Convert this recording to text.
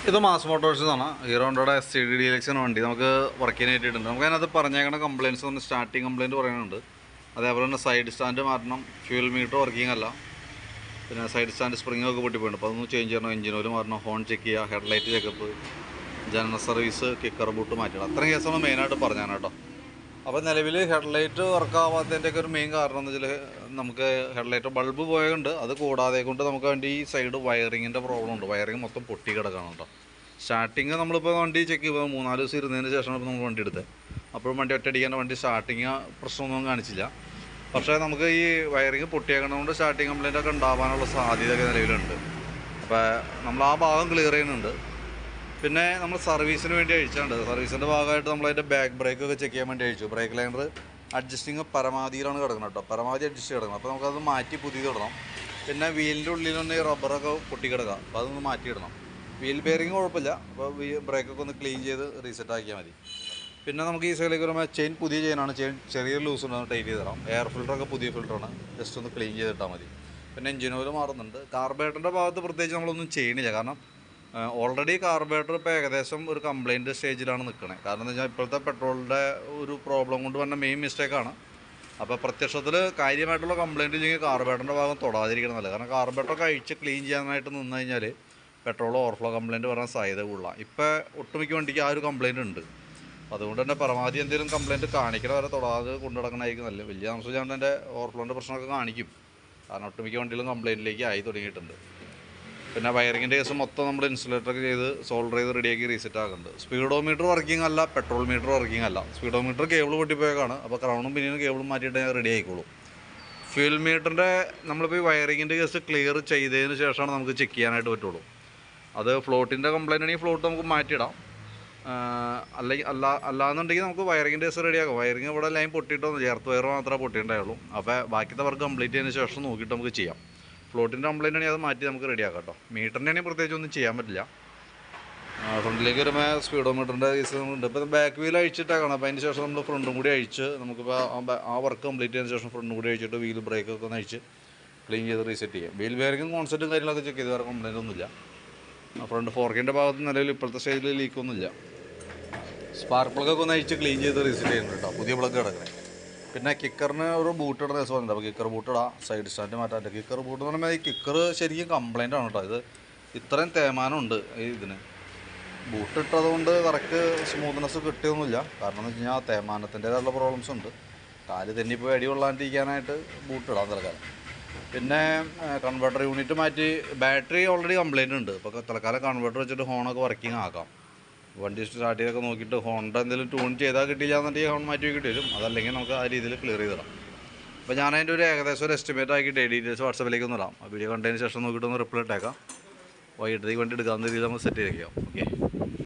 ഇത് mass മോട്ടോഴ്സാണ്. Hero ഹോണ്ടയുടെ SCD deluxe വണ്ടി നമുക്ക് വർക്ക് ചെയ്യാനായിട്ടുണ്ട്. നമുക്ക് അതിനകത്ത് പറഞ്ഞേക്കണ കംപ്ലയിൻറ്റ്സ് ഒന്ന് സ്റ്റാർട്ടിങ് കംപ്ലയിൻറ്റ് പറയുന്നുണ്ട്. അതേപോലെ തന്നെ സൈഡ് സ്റ്റാൻഡ് മാറ്റണം, ഫ്യൂൽ മീറ്റർ വർക്കിംഗ് അല്ല, പിന്നെ സൈഡ് സ്റ്റാൻഡ് സ്പ്രിങ്ങൊക്കെ പൊട്ടിപ്പോയിട്ടുണ്ട്. അപ്പോൾ അതൊന്ന് ചേഞ്ച് ചെയ്യണം, എഞ്ചിൻ ഓയിൽ മാറണം, ഹോൺ ചെക്ക് ചെയ്യുക, headlight checkup, general service, kicker boot മാറ്റണം. അത്രയും കേസാണ് മെയിനായിട്ട് പറഞ്ഞാണ് കേട്ടോ. അപ്പോൾ നിലവിൽ ഹെഡ്ലൈറ്റ് വർക്കാവാത്തതിൻ്റെയൊക്കെ ഒരു മെയിൻ കാരണം എന്ന് വെച്ചാൽ നമുക്ക് ഹെഡ്ലൈറ്റ് ബൾബ് പോയതുകൊണ്ട്, അത് കൂടാതെ കൊണ്ട് നമുക്ക് വേണ്ടി ഈ സൈഡ് വയറിങ്ങിൻ്റെ പ്രോബ്ലം ഉണ്ട്. വയറിങ് മൊത്തം പൊട്ടി കിടക്കണം കേട്ടോ. സ്റ്റാർട്ടിങ് നമ്മളിപ്പോൾ വണ്ടി ചെക്ക് ചെയ്യുമ്പോൾ 3-4 ദിവസം ഇരുന്നതിന് ശേഷമാണ് ഇപ്പോൾ നമ്മൾ വണ്ടി എടുത്തത്. അപ്പോഴും വണ്ടി ഒറ്റയടിക്കാൻ വണ്ടി സ്റ്റാർട്ടിങ് പ്രശ്നമൊന്നും കാണിച്ചില്ല. പക്ഷേ നമുക്ക് ഈ വയറിങ് പൊട്ടിയേക്കണതുകൊണ്ട് സ്റ്റാർട്ടിങ് കംപ്ലയിൻ്റ് ഒക്കെ ഉണ്ടാകാനുള്ള സാധ്യതയൊക്കെ നിലവിലുണ്ട്. അപ്പോൾ നമ്മൾ ആ ഭാഗം ക്ലിയർ ചെയ്യുന്നുണ്ട്. പിന്നെ നമ്മൾ സർവീസിന് വേണ്ടി അഴിച്ചാണ്ട്, സർവീസിൻ്റെ ഭാഗമായിട്ട് നമ്മളതിൻ്റെ ബാക്ക് ബ്രേക്കൊക്കെ ചെക്ക് ചെയ്യാൻ വേണ്ടി അഴിച്ചു. ബ്രേക്ക് ലൈനർ അഡ്ജസ്റ്റിങ് പരമാവധിയിലാണ് കിടക്കുന്നത് കേട്ടോ, പരമാവധി അഡ്ജസ്റ്റ് കിടക്കുന്നത്. അപ്പോൾ നമുക്കത് മാറ്റി പുതിയത് ഇടണം. പിന്നെ വീലിൻ്റെ ഉള്ളിലൊന്ന് ഈ റബ്ബറൊക്കെ പൊട്ടിക്കിടക്കുക, അപ്പോൾ അതൊന്ന് മാറ്റിയിടണം. വീൽ ബെയറിങ് കുഴപ്പമില്ല, അപ്പോൾ ബ്രേക്കൊക്കെ ഒന്ന് ക്ലീൻ ചെയ്ത് റീസെറ്റ് ആക്കിയാൽ മതി. പിന്നെ നമുക്ക് ഈ സൈഡിലേക്ക് വരുമ്പോൾ ചെയിൻ പുതിയ ചെയിനാണ്, ചെയിൻ ചെറിയൊരു ലൂസ് ഉണ്ട്, ടൈറ്റ് ചെയ്ത് തരാം. എയർ ഫിൽറ്ററൊക്കെ പുതിയ ഫിൽറ്ററാണ്, ജസ്റ്റ് ഒന്ന് ക്ലീൻ ചെയ്തിട്ടാൽ മതി. പിന്നെ എഞ്ചിൻ ഓയിൽ മാറുന്നുണ്ട്. കാർബറേറ്ററിൻ്റെ ഭാഗത്ത് പ്രത്യേകിച്ച് നമ്മളൊന്നും ചെയ്യണില്ല, കാരണം ഓൾറെഡി കാർബറേറ്റർ ഇപ്പോൾ ഏകദേശം ഒരു കംപ്ലയിൻറ്റ് സ്റ്റേജിലാണ് നിൽക്കുന്നത്. കാരണം എന്ന് വെച്ചാൽ ഇപ്പോഴത്തെ പെട്രോളിൻ്റെ ഒരു പ്രോബ്ലം കൊണ്ട് വന്ന മെയിൻ മിസ്റ്റേക്കാണ്. അപ്പോൾ പ്രത്യക്ഷത്തിൽ കാര്യമായിട്ടുള്ള കംപ്ലയിൻറ്റ് ഇല്ലെങ്കിൽ കാർബറേറ്ററിൻ്റെ ഭാഗം തൊടാതിരിക്കണം നല്ലത്. കാരണം കാർബറേറ്ററൊക്കെ അഴിച്ച് ക്ലീൻ ചെയ്യാനായിട്ട് നിന്ന് കഴിഞ്ഞാൽ പെട്രോൾ ഓവർഫ്ലോ കംപ്ലയിൻറ്റ് വരാൻ സാധ്യത കൂടുതലാണ്. ഇപ്പോൾ ഒട്ടുമിക്ക വണ്ടിക്ക് ആ ഒരു കംപ്ലയിൻറ്റ് ഉണ്ട്. അതുകൊണ്ട് തന്നെ പരമാവധി എന്തെങ്കിലും കംപ്ലയിൻറ്റ് കാണിക്കണ വരെ തൊടാതെ കൊണ്ടു നടക്കണമായിരിക്കും നല്ലത്. വലിയ താമസം ഞാൻ എൻ്റെ ഓവർഫ്ലോൻ്റെ പ്രശ്നമൊക്കെ കാണിക്കും, കാരണം ഒട്ടുമിക്ക വണ്ടികളും കംപ്ലയിൻറ്റിലേക്ക് ആയി തുടങ്ങിയിട്ടുണ്ട്. പിന്നെ വയറിങ്ങിൻ്റെ കേസ് മൊത്തം നമ്മൾ ഇൻസുലേറ്ററൊക്കെ ചെയ്ത് സോൾഡർ ചെയ്ത് റെഡിയാക്കി റീസെറ്റ് ആക്കുന്നുണ്ട്. സ്പീഡോമീറ്റർ വർക്കിംഗ് അല്ല, പെട്രോൾ മീറ്റർ വർക്കിംഗ് അല്ല. സ്പീഡോമീറ്റർ കേബിൾ പൊട്ടിപ്പോയേക്കാണ്, അപ്പോൾ ക്രൗണും പിന്നീട് കേബിളും മാറ്റിയിട്ട് റെഡി ആയിക്കോളും. ഫ്യൂൽ മീറ്ററിൻ്റെ നമ്മളിപ്പോൾ ഈ വയറിങ്ങിൻ്റെ കേസ് ക്ലിയർ ചെയ്തതിന് ശേഷമാണ് നമുക്ക് ചെക്ക് ചെയ്യാനായിട്ട് പറ്റുള്ളൂ. അത് ഫ്ലോട്ടിൻ്റെ കംപ്ലയിൻ്റ് ആണെങ്കിൽ ഫ്ലോട്ട് നമുക്ക് മാറ്റിയിടാം, അല്ലാന്നുണ്ടെങ്കിൽ നമുക്ക് വയറിങ്ങിൻ്റെ കേസ് റെഡിയാക്കാം. വയറിങ് ഇവിടെ ലൈൻ പൊട്ടിയിട്ടൊന്നും ചേർത്ത് വയർ മാത്രമേ പൊട്ടിയിട്ടുണ്ടായുള്ളൂ. അപ്പോൾ ബാക്കിത്തെ വർക്ക് കംപ്ലീറ്റ് ചെയ്തതിന് ശേഷം നോക്കിയിട്ട് നമുക്ക് ചെയ്യാം. ഫ്ലോട്ടിൻ്റെ കംപ്ലയിൻ്റ് ആണെങ്കിൽ അത് മാറ്റി നമുക്ക് റെഡിയാക്കാം കേട്ടോ. മീറ്ററിൻ്റെ ആണെങ്കിൽ പ്രത്യേകിച്ച് ഒന്നും ചെയ്യാൻ പറ്റില്ല. ഫ്രണ്ടിലേക്ക് വരുമ്പോൾ സ്പീഡോമീറ്ററിൻ്റെ കേസ് ഉണ്ട്. ഇപ്പോൾ ബാക്ക് വീൽ അഴിച്ചിട്ടാണ്, അപ്പോൾ അതിന് ശേഷം നമ്മൾ ഫ്രണ്ടും കൂടി അഴിച്ച് നമുക്കിപ്പോൾ ആ വർക്ക് കംപ്ലീറ്റ് ചെയ്തതിന് ശേഷം ഫ്രണ്ടും കൂടി അഴിച്ചിട്ട് വീൽ ബ്രേക്കൊക്കെ ഒന്ന് അഴിച്ച് ക്ലീൻ ചെയ്ത് റീസെറ്റ് ചെയ്യാം. വീൽ ബെയറിങ്ങും കോൺസെപ്റ്റും കാര്യങ്ങളൊക്കെ ചെക്ക് ചെയ്ത് വേറെ കംപ്ലയിൻ്റ് ഒന്നുമില്ല. ഫ്രണ്ട് ഫോർക്കിൻ്റെ ഭാഗത്ത് നിലവിൽ ഇപ്പോഴത്തെ സ്റ്റേജിൽ ലീക്കൊന്നുമില്ല. സ്പാർക്ക് പ്ലഗൊക്കെ ഒന്ന് അഴിച്ച് ക്ലീൻ ചെയ്ത് റീസെറ്റ് ചെയ്യുന്നുണ്ട് കേട്ടോ, പുതിയ പ്ലഗ് കിടക്കണേ. പിന്നെ കിക്കറിന് ഒരു ബൂട്ട് ഇടുന്ന കേസ് വന്നിട്ടുണ്ട്, അപ്പോൾ കിക്കർ ബൂട്ട് ഇടാം, സൈഡ് സ്റ്റാൻഡ് മാറ്റാൻ. കിക്കർ ബൂട്ട് എന്ന് പറയുമ്പോൾ ഈ കിക്കർ ശരിക്കും കംപ്ലയിൻ്റ് ആണ് കേട്ടോ. ഇത് ഇത്രയും തേമാനമുണ്ട് ഇതിന്. ബൂട്ട് ഇട്ടതുകൊണ്ട് കറക്റ്റ് സ്മൂത്ത്നെസ് കിട്ടിയൊന്നുമില്ല. കാരണം എന്ന് വെച്ച് കഴിഞ്ഞാൽ തേമാനത്തിൻ്റേതായിട്ടുള്ള പ്രോബ്ലംസ് ഉണ്ട്. കാല് തെന്നിപ്പോൾ അടി കൊള്ളാണ്ടിരിക്കാനായിട്ട് ബൂട്ട് ഇടാം തൽക്കാലം. പിന്നെ കൺവേർട്ടർ യൂണിറ്റ് മാറ്റി, ബാറ്ററി ഓൾറെഡി കംപ്ലയിൻ്റ് ഉണ്ട്. അപ്പോൾ തൽക്കാലം കൺവേർട്ടർ വെച്ചിട്ട് ഹോണൊക്കെ വർക്കിംഗ് ആക്കാം. വണ്ടി സ്റ്റാർട്ട് ചെയ്തൊക്കെ നോക്കിയിട്ട് ഹോണിൻ്റെ എന്തെങ്കിലും ട്യൂൺ ചെയ്താൽ കിട്ടിയില്ല എന്നുണ്ടെങ്കിൽ ഹോൺ മാറ്റി കിട്ടി വരും. അതല്ലെങ്കിൽ നമുക്ക് ആ രീതിയിൽ ക്ലിയർ ചെയ്തിടാം. അപ്പോൾ ഞാൻ അതിൻ്റെ ഒരു ഏകദേശം ഒരു എസ്റ്റിമേറ്റ് ആക്കിയിട്ട് ഡീറ്റെയിൽസ് വാട്സപ്പിലേക്ക് ഒന്ന് ഇടാം. ആ വീഡിയോ കണ്ടതിന് ശേഷം നോക്കിയിട്ടൊന്ന് റിപ്ലൈ ഇട്ടേക്കാം. വൈകിട്ടത്തേക്ക് വണ്ടി എടുക്കാവുന്ന രീതിയിൽ നമുക്ക് സെറ്റ് ചെയ്തേക്കാം. ഓക്കെ.